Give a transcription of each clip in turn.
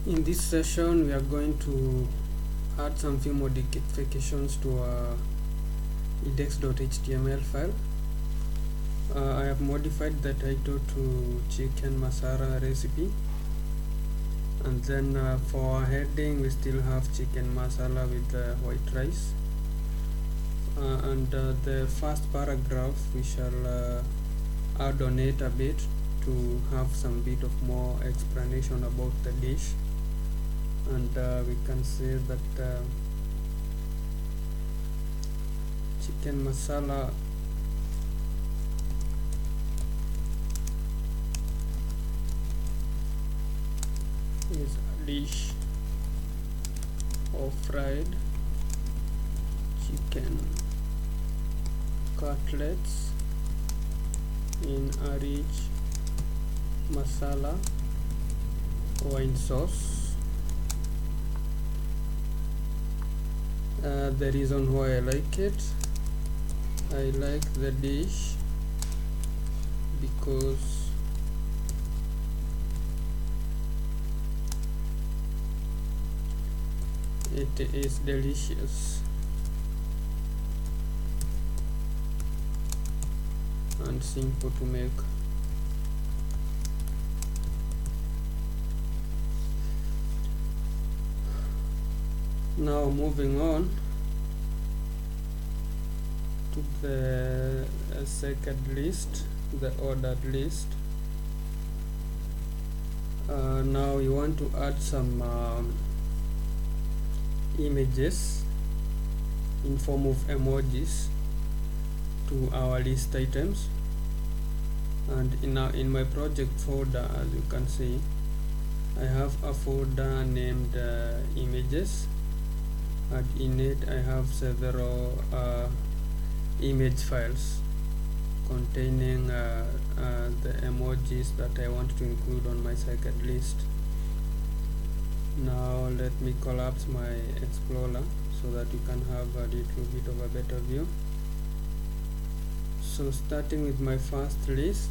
In this session, we are going to add some few modifications to our index.html file. I have modified the title to chicken masala recipe, and then for our heading we still have chicken masala with white rice, and the first paragraph we shall add on it a bit to have some bit of more explanation about the dish. And we can say that chicken masala is a dish of fried chicken cutlets in a rich masala wine sauce. The reason why I like it, I like the dish because it is delicious and simple to make. Now moving on to the second list, the ordered list. Now we want to add some images in form of emojis to our list items, and in my project folder, as you can see, I have a folder named images, and in it I have several image files containing the emojis that I want to include on my second list. Now let me collapse my Explorer so that you can have a little bit of a better view. So starting with my first list,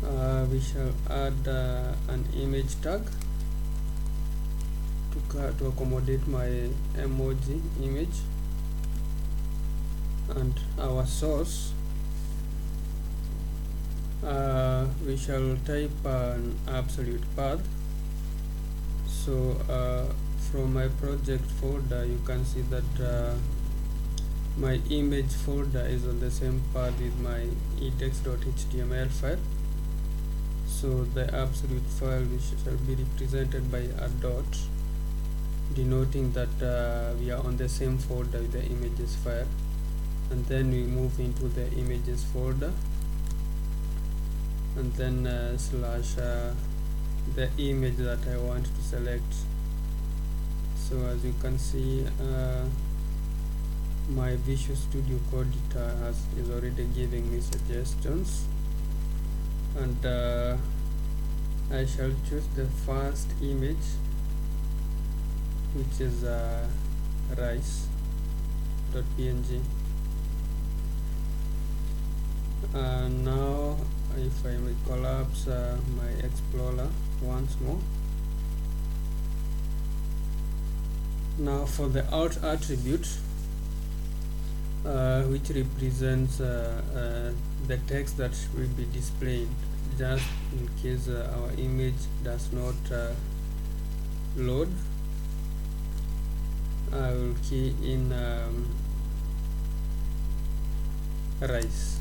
we shall add an image tag to accommodate my emoji image, and our source, we shall type an absolute path. So from my project folder, you can see that my image folder is on the same path with my index.html file. So the absolute file which shall be represented by a dot, denoting that we are on the same folder with the images file. And then we move into the images folder, and then slash the image that I want to select. So as you can see, my Visual Studio Code editor is already giving me suggestions, and I shall choose the first image, which is rice.png. Now if I may collapse my Explorer once more. Now for the alt attribute, which represents the text that will be displayed just in case our image does not load, I will key in rice.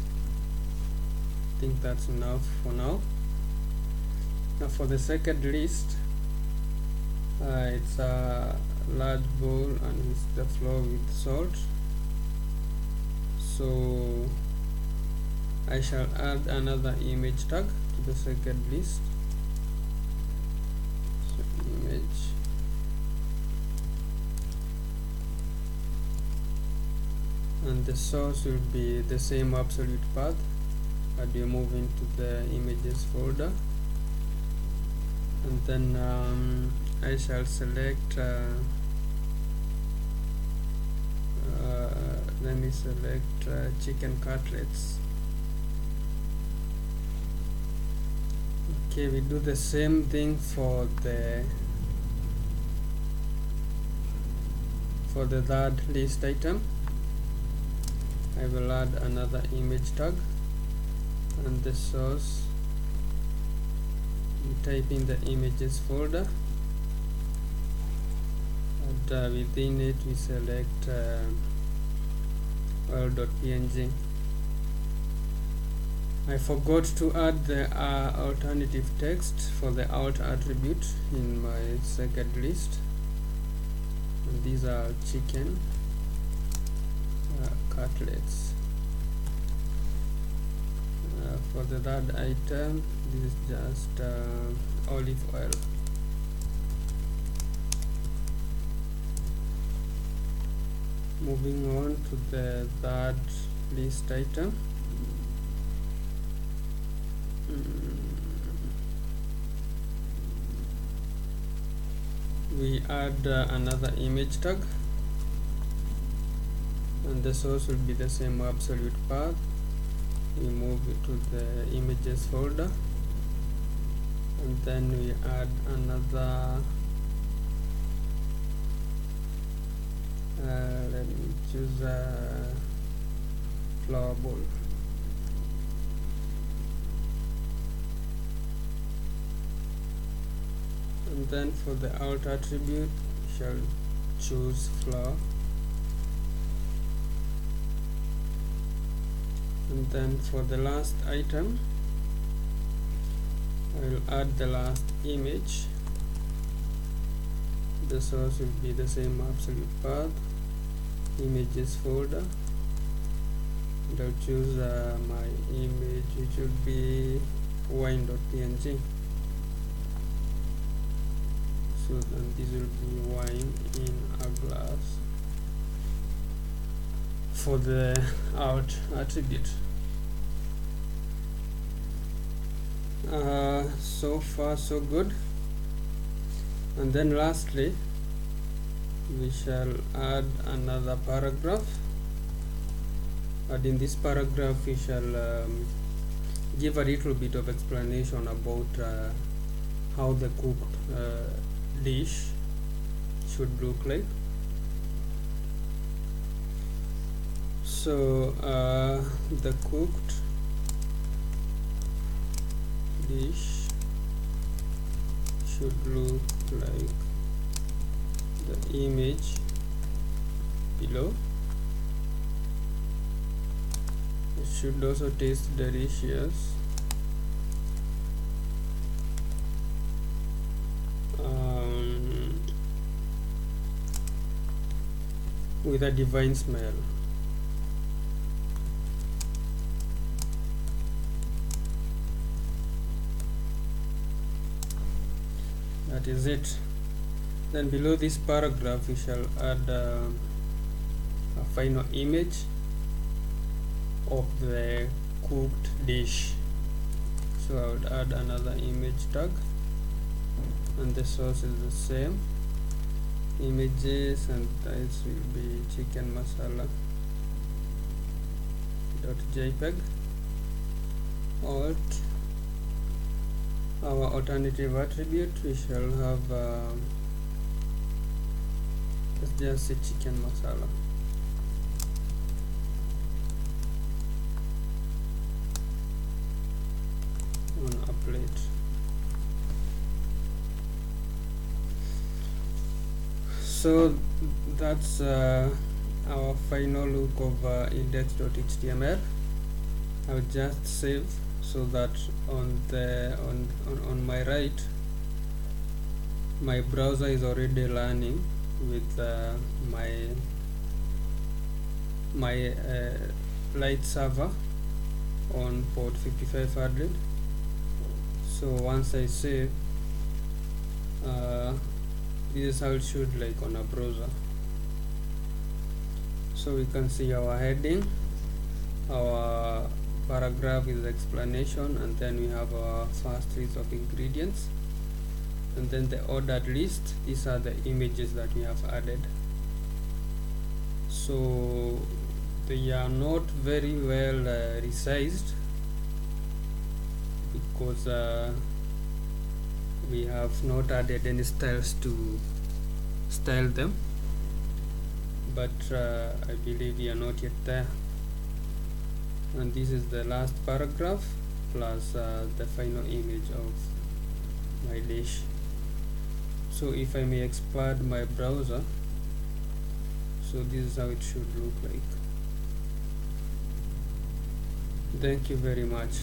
I think that's enough for now. Now for the second list, it's a large bowl and it's the flour with salt. So I shall add another image tag to the second list. So image, and the source will be the same absolute path, and we move into the images folder, and then I shall select let me select chicken cutlets. Okay, we do the same thing for the third list item. I will add another image tag, and the source, we type in the images folder, and within it we select oil.png. I forgot to add the alternative text for the alt attribute in my second list, and these are chicken cutlets. For the third item, this is just olive oil. Moving on to the third list item. We add another image tag, and the source will be the same absolute path. We move it to the images folder, and then we add another let me choose a flower bowl. And then for the alt attribute, we shall choose flower, and then for the last item, I will add the last image. The source will be the same absolute path, images folder, and I'll choose my image, which will be wine.png. So then this will be wine in a glass for the alt attribute. So far so good. And then lastly, we shall add another paragraph, and in this paragraph we shall give a little bit of explanation about how the cooked dish should look like. So the cooked dish should look like the image below. It should also taste delicious. With a divine smell. That is it. Then below this paragraph we shall add a final image of the cooked dish. So I would add another image tag, and the source is the same, images, and this will be chicken masala .jpg. Alt, our alternative attribute, we shall have let's just say chicken masala. On a plate. So that's our final look of index.html. I'll just save so that on my right, my browser is already learning with my light server on port 5500. So once I save, this is how it should like on a browser. So we can see our heading, our paragraph is explanation, and then we have our first list of ingredients, and then the ordered list. These are the images that we have added. So they are not very well resized, because we have not added any styles to style them, but I believe we are not yet there. And this is the last paragraph plus the final image of my dish. So if I may expand my browser, so this is how it should look like. Thank you very much.